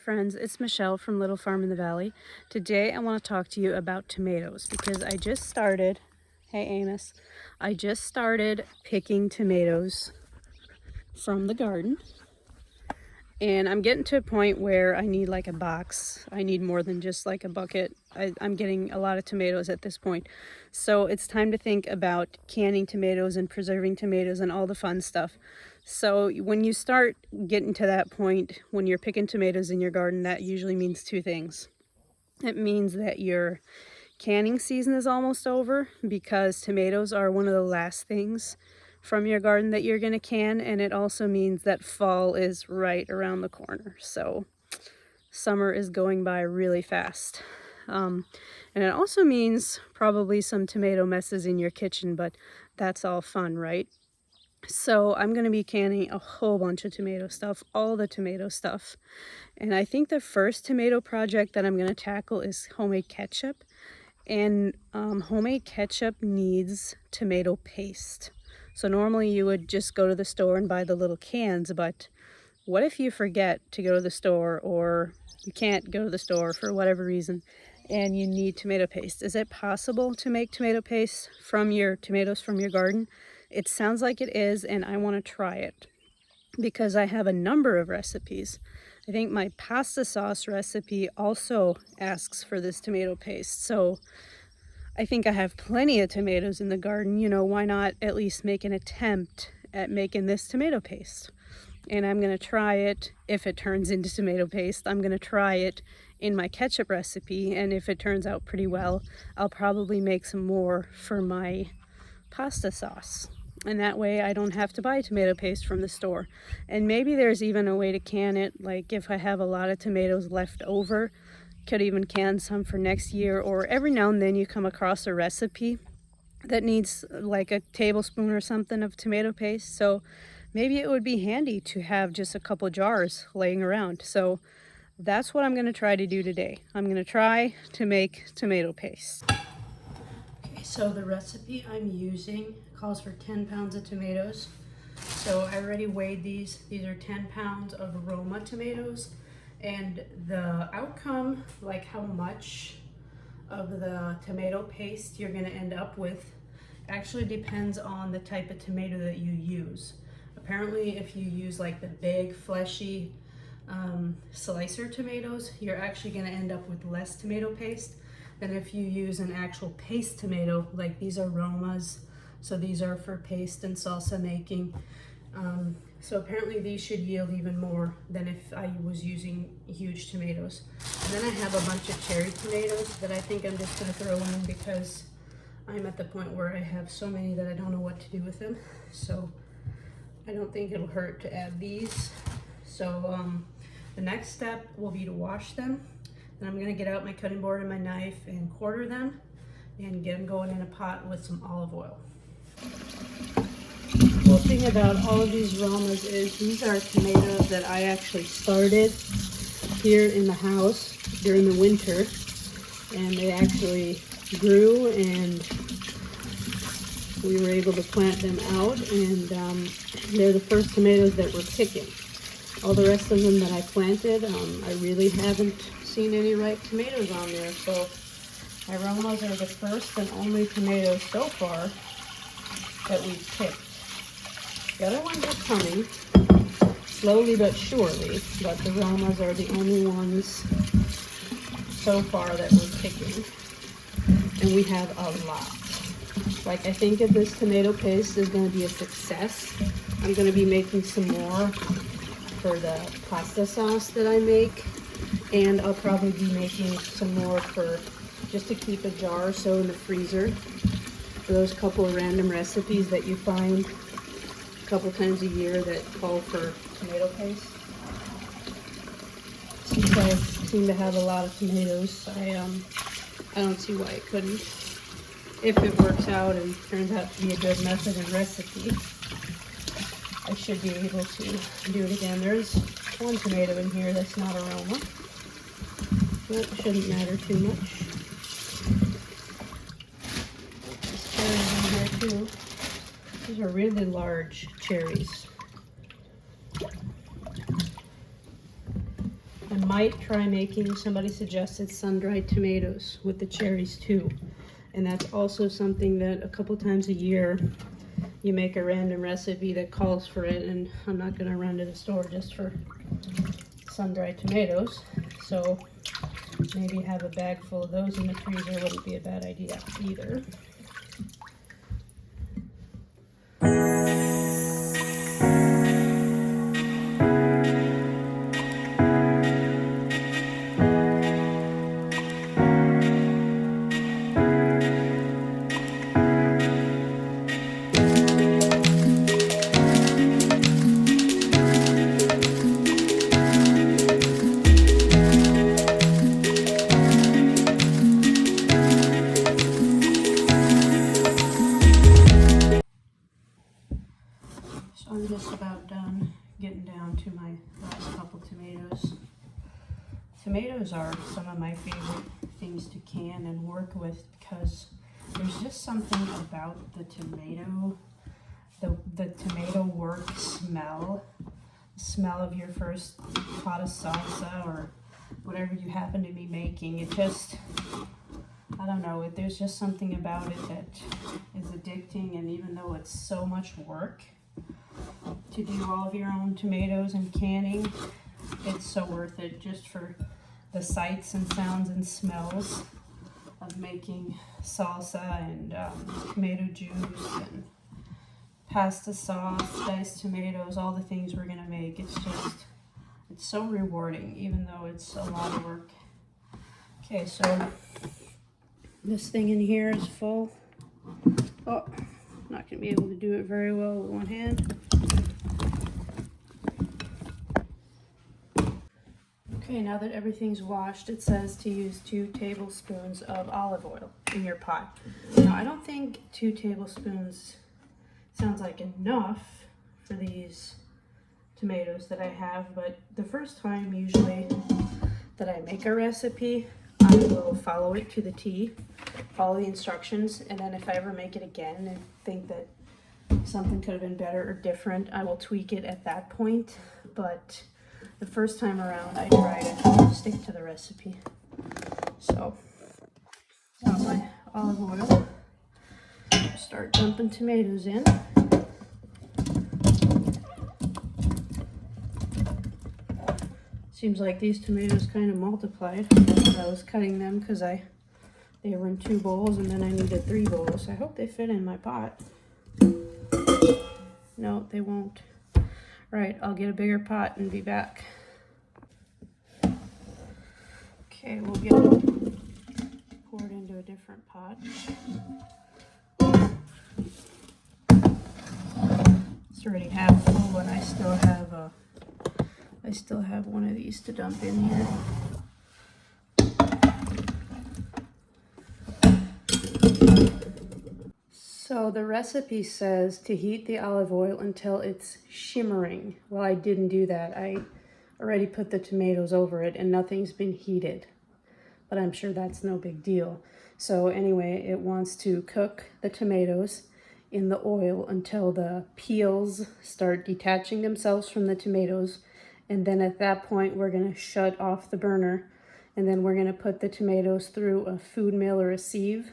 friends, it's Michelle from Little Farm in the Valley. Today I want to talk to you about tomatoes because I just started, hey Amos, I just started picking tomatoes from the garden. And I'm getting to a point where I need like a box. I need more than just like a bucket. I'm getting a lot of tomatoes at this point. So it's time to think about canning tomatoes and preserving tomatoes and all the fun stuff. So when you start getting to that point, when you're picking tomatoes in your garden, that usually means two things. It means that your canning season is almost over because tomatoes are one of the last things from your garden that you're going to can, and it also means that fall is right around the corner. So summer is going by really fast. And it also means probably some tomato messes in your kitchen, but that's all fun, right? So I'm going to be canning a whole bunch of tomato stuff, all the tomato stuff. And I think the first tomato project that I'm going to tackle is homemade ketchup. And homemade ketchup needs tomato paste. So normally you would just go to the store and buy the little cans, but what if you forget to go to the store, or you can't go to the store for whatever reason and you need tomato paste? Is it possible to make tomato paste from your tomatoes from your garden? It sounds like it is, and I want to try it because I have a number of recipes. I think my pasta sauce recipe also asks for this tomato paste. So I think I have plenty of tomatoes in the garden. You know, why not at least make an attempt at making this tomato paste? And I'm going to try it. If it turns into tomato paste, I'm going to try it in my ketchup recipe. And if it turns out pretty well, I'll probably make some more for my pasta sauce. And that way I don't have to buy tomato paste from the store. And maybe there's even a way to can it, like if I have a lot of tomatoes left over, could even can some for next year. Or every now and then you come across a recipe that needs like a tablespoon or something of tomato paste. So maybe it would be handy to have just a couple jars laying around. So that's what I'm going to try to do today. I'm going to try to make tomato paste. So the recipe I'm using calls for 10 pounds of tomatoes. So I already weighed these. These are 10 pounds of Roma tomatoes. And the outcome, like how much of the tomato paste you're going to end up with, actually depends on the type of tomato that you use. Apparently, if you use like the big, fleshy slicer tomatoes, you're actually going to end up with less tomato paste than if you use an actual paste tomato. Like these are Romas, so these are for paste and salsa making. So apparently these should yield even more than if I was using huge tomatoes. And then I have a bunch of cherry tomatoes that I think I'm just going to throw in because I'm at the point where I have so many that I don't know what to do with them. So I don't think it'll hurt to add these. So the next step will be to wash them. Then I'm going to get out my cutting board and my knife and quarter them and get them going in a pot with some olive oil. The cool thing about all of these Romas is these are tomatoes that I actually started here in the house during the winter, and they actually grew and we were able to plant them out, and they're the first tomatoes that we're picking. All the rest of them that I planted, I really haven't seen any ripe tomatoes on there, so my Romas are the first and only tomatoes so far that we've picked. The other ones are coming, slowly but surely, but the Romas are the only ones so far that we're picking. And we have a lot. Like, I think if this tomato paste is going to be a success, I'm going to be making some more for the pasta sauce that I make. And I'll probably be making some more for just to keep a jar or so in the freezer for those couple of random recipes that you find a couple times a year that call for tomato paste. Since I seem to have a lot of tomatoes, I don't see why it couldn't. If it works out and turns out to be a good method and recipe, I should be able to do it again. There's one tomato in here that's not a Roma. That shouldn't matter too much. There's cherries in here too. These are really large cherries. I might try making, somebody suggested sun-dried tomatoes with the cherries too. And that's also something that a couple times a year you make a random recipe that calls for it, and I'm not gonna run to the store just for sun-dried tomatoes. So maybe have a bag full of those in the freezer wouldn't be a bad idea either. So I'm just about done getting down to my last couple tomatoes. Tomatoes are some of my favorite things to can and work with because there's just something about the tomato, the tomato work smell of your first pot of salsa or whatever you happen to be making. It just, I don't know, there's just something about it that is addicting, and even though it's so much work to do all of your own tomatoes and canning, it's so worth it just for the sights and sounds and smells of making salsa and tomato juice and pasta sauce, diced tomatoes, all the things we're gonna make. It's so rewarding, even though it's a lot of work. Okay, so this thing in here is full. Oh, not gonna be able to do it very well with one hand. Okay, now that everything's washed, it says to use 2 tablespoons of olive oil in your pot. Now, I don't think 2 tablespoons sounds like enough for these tomatoes that I have, but the first time usually that I make a recipe, I will follow it to the T, follow the instructions, and then if I ever make it again and think that something could have been better or different, I will tweak it at that point. But the first time around, I try to stick to the recipe. So, got my olive oil. Start dumping tomatoes in. Seems like these tomatoes kind of multiplied as I was cutting them because they were in 2 bowls and then I needed 3 bowls. I hope they fit in my pot. No, they won't. Right, I'll get a bigger pot and be back. Okay, we'll get it poured into a different pot. It's already half full, and I still have one of these to dump in here. So the recipe says to heat the olive oil until it's shimmering. Well, I didn't do that. I already put the tomatoes over it and nothing's been heated, but I'm sure that's no big deal. So anyway, it wants to cook the tomatoes in the oil until the peels start detaching themselves from the tomatoes. And then at that point, we're gonna shut off the burner, and then we're gonna put the tomatoes through a food mill or a sieve.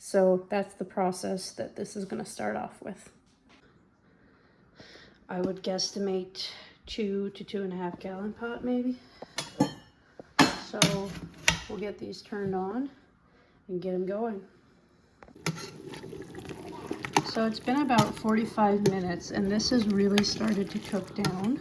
So that's the process that this is gonna start off with. I would guesstimate 2 to 2.5 gallon pot maybe. So we'll get these turned on and get them going. So it's been about 45 minutes and this has really started to cook down.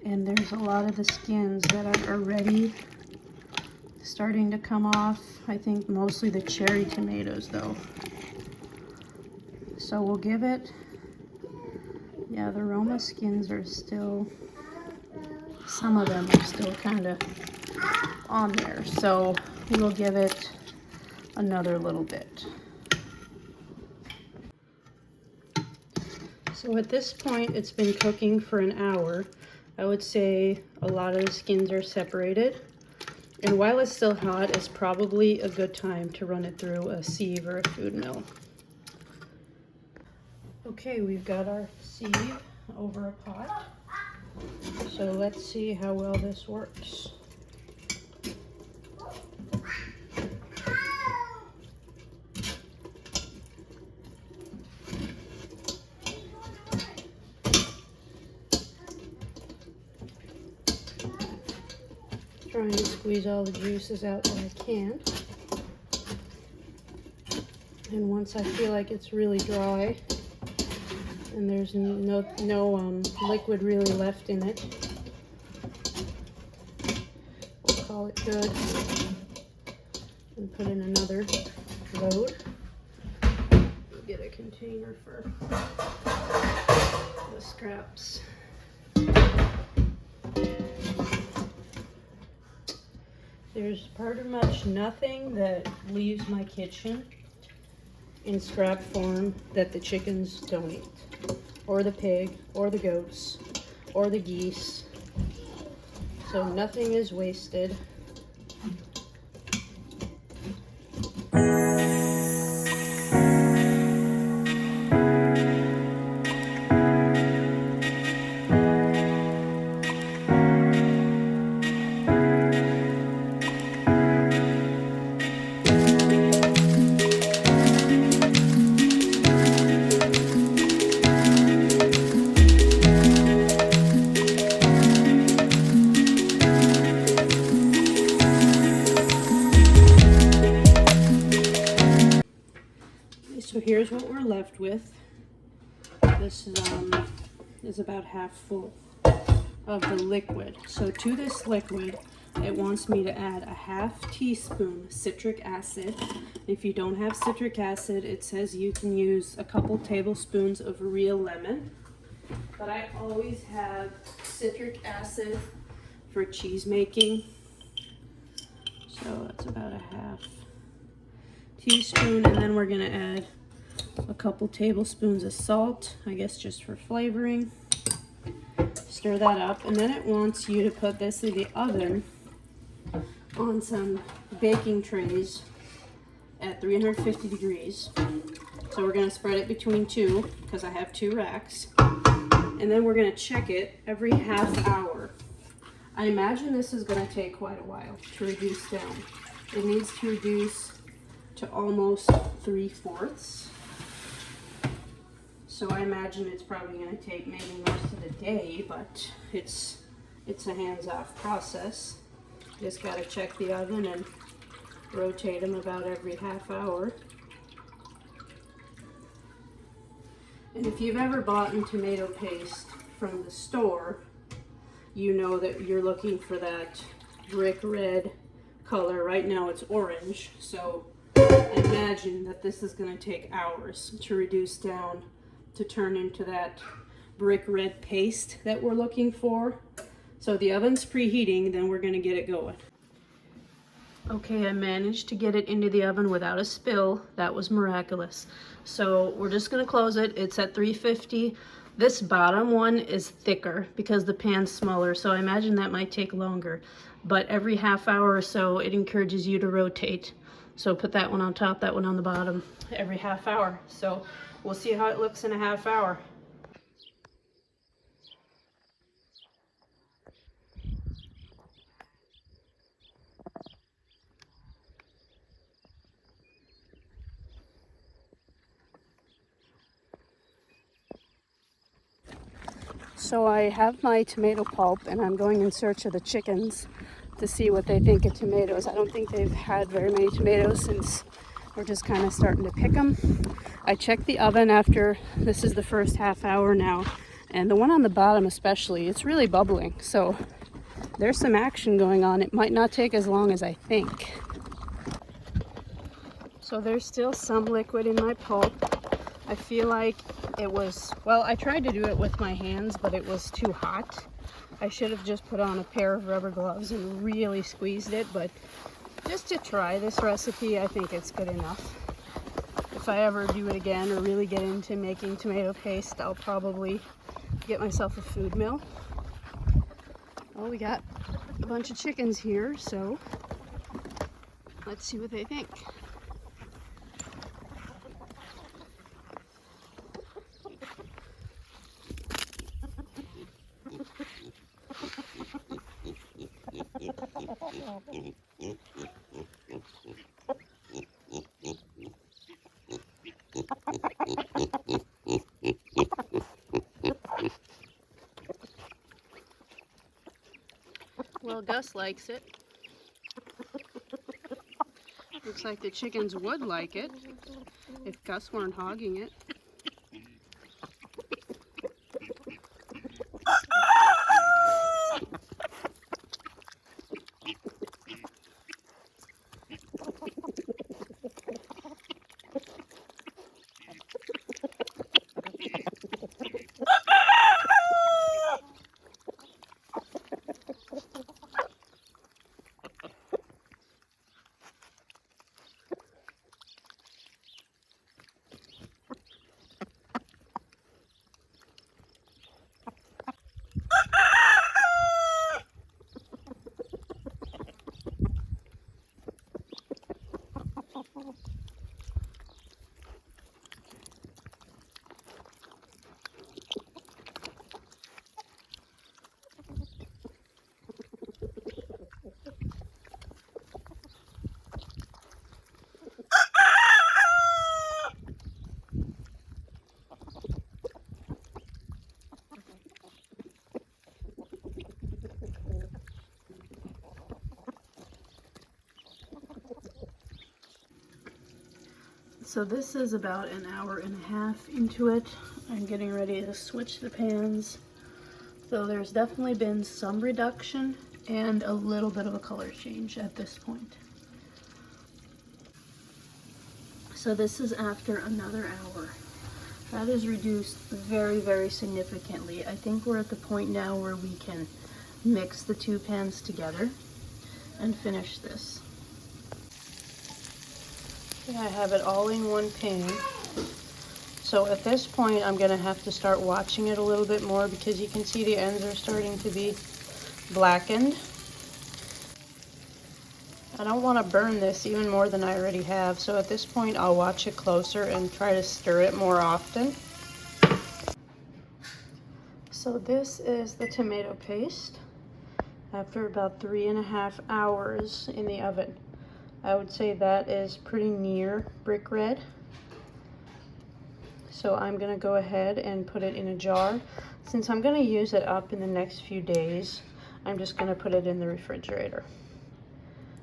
And there's a lot of the skins that are already starting to come off. I think mostly the cherry tomatoes though. So we'll give it, yeah, the Roma skins are still, some of them are still kind of on there. So we'll give it another little bit. So at this point, it's been cooking for an hour. I would say a lot of the skins are separated. And while it's still hot, it's probably a good time to run it through a sieve or a food mill. Okay, we've got our sieve over a pot. So let's see how well this works. Trying to squeeze all the juices out that I can. And once I feel like it's really dry and there's no liquid really left in it, we'll call it good and put in another load. Get a container for the scraps. There's pretty much nothing that leaves my kitchen in scrap form that the chickens don't eat, or the pig, or the goats, or the geese. So nothing is wasted. So here's what we're left with. This is about half full of the liquid. So to this liquid, it wants me to add a half teaspoon citric acid. If you don't have citric acid, it says you can use a couple tablespoons of real lemon. But I always have citric acid for cheese making. So that's about a half teaspoon, and then we're gonna add a couple tablespoons of salt, I guess just for flavoring. Stir that up, and then it wants you to put this in the oven on some baking trays at 350 degrees. So we're gonna spread it between two, because I have 2 racks. And then we're gonna check it every half hour. I imagine this is gonna take quite a while to reduce down. It needs to reduce to almost 3/4. So I imagine it's probably going to take maybe most of the day, but it's a hands-off process. Just got to check the oven and rotate them about every half hour. And if you've ever bought tomato paste from the store, you know that you're looking for that brick red color. Right now it's orange, so imagine that this is going to take hours to reduce down to turn into that brick red paste that we're looking for. So the oven's preheating, then we're going to get it going. Okay, I managed to get it into the oven without a spill. That was miraculous. So we're just going to close it. It's at 350. This bottom one is thicker because the pan's smaller, so I imagine that might take longer. But every half hour or so, it encourages you to rotate. So put that one on top, that one on the bottom, every half hour. So we'll see how it looks in a half hour. So I have my tomato pulp and I'm going in search of the chickens to see what they think of tomatoes. I don't think they've had very many tomatoes since we're just kind of starting to pick them. I checked the oven after, this is the first half hour now, and the one on the bottom especially, it's really bubbling. So there's some action going on. It might not take as long as I think. So there's still some liquid in my pulp. I feel like it was, well, I tried to do it with my hands, but it was too hot. I should have just put on a pair of rubber gloves and really squeezed it, but just to try this recipe, I think it's good enough. If I ever do it again or really get into making tomato paste, I'll probably get myself a food mill. Well, we got a bunch of chickens here, so let's see what they think. Well, Gus likes it. Looks like the chickens would like it if Gus weren't hogging it. So this is about an hour and a half into it. I'm getting ready to switch the pans. So there's definitely been some reduction and a little bit of a color change at this point. So this is after another hour. That is reduced very, very significantly. I think we're at the point now where we can mix the two pans together and finish this. I have it all in one pan. So at this point, I'm gonna have to start watching it a little bit more because you can see the ends are starting to be blackened. I don't want to burn this even more than I already have. So at this point, I'll watch it closer and try to stir it more often. So this is the tomato paste after about 3.5 hours in the oven. I would say that is pretty near brick red. So I'm gonna go ahead and put it in a jar. Since I'm gonna use it up in the next few days, I'm just gonna put it in the refrigerator.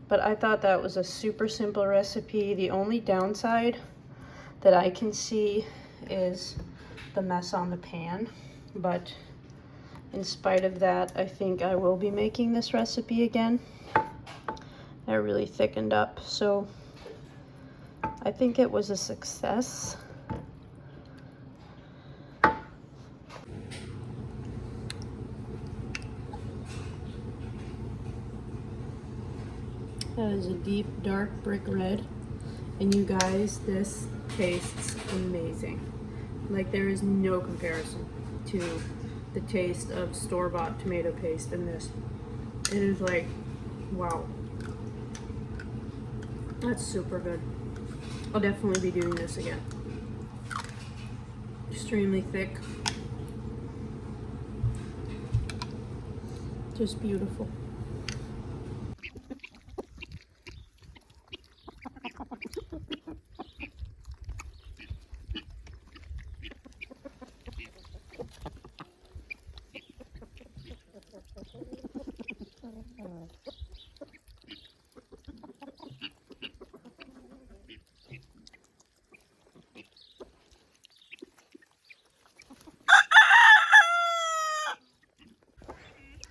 But I thought that was a super simple recipe. The only downside that I can see is the mess on the pan. But in spite of that, I think I will be making this recipe again. It really thickened up, so I think it was a success. That is a deep, dark brick red. And you guys, this tastes amazing. Like, there is no comparison to the taste of store-bought tomato paste in this. It is like, wow. That's super good. I'll definitely be doing this again. Extremely thick. Just beautiful.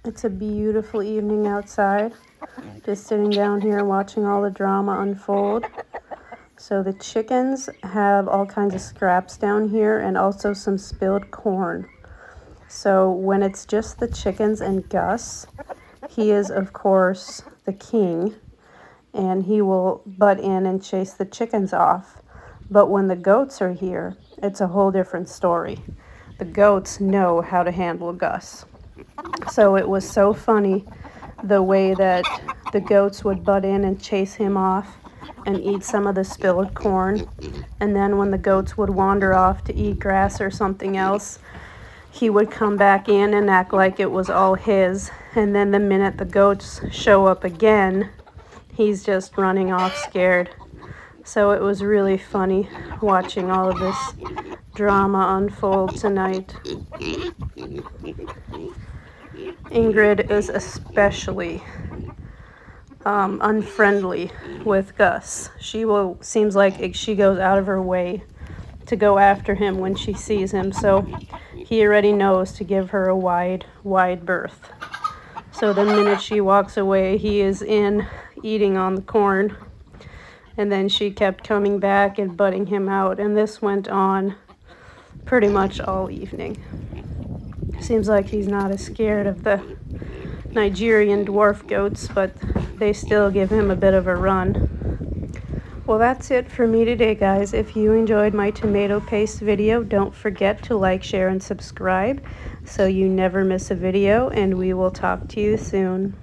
It's a beautiful evening outside. Just sitting down here watching all the drama unfold. So the chickens have all kinds of scraps down here and also some spilled corn. So when it's just the chickens and Gus, he is of course the king and he will butt in and chase the chickens off. But when the goats are here, it's a whole different story. The goats know how to handle Gus. So it was so funny the way that the goats would butt in and chase him off and eat some of the spilled corn. And then when the goats would wander off to eat grass or something else, he would come back in and act like it was all his. And then the minute the goats show up again, he's just running off scared. So it was really funny watching all of this drama unfold tonight. Ingrid is especially unfriendly with Gus. Seems like she goes out of her way to go after him when she sees him, so he already knows to give her a wide berth. So the minute she walks away, he is in eating on the corn, and then she kept coming back and butting him out, and this went on pretty much all evening. Seems like he's not as scared of the Nigerian dwarf goats, but they still give him a bit of a run. Well, that's it for me today, guys. If you enjoyed my tomato paste video, don't forget to like, share, and subscribe so you never miss a video, and we will talk to you soon.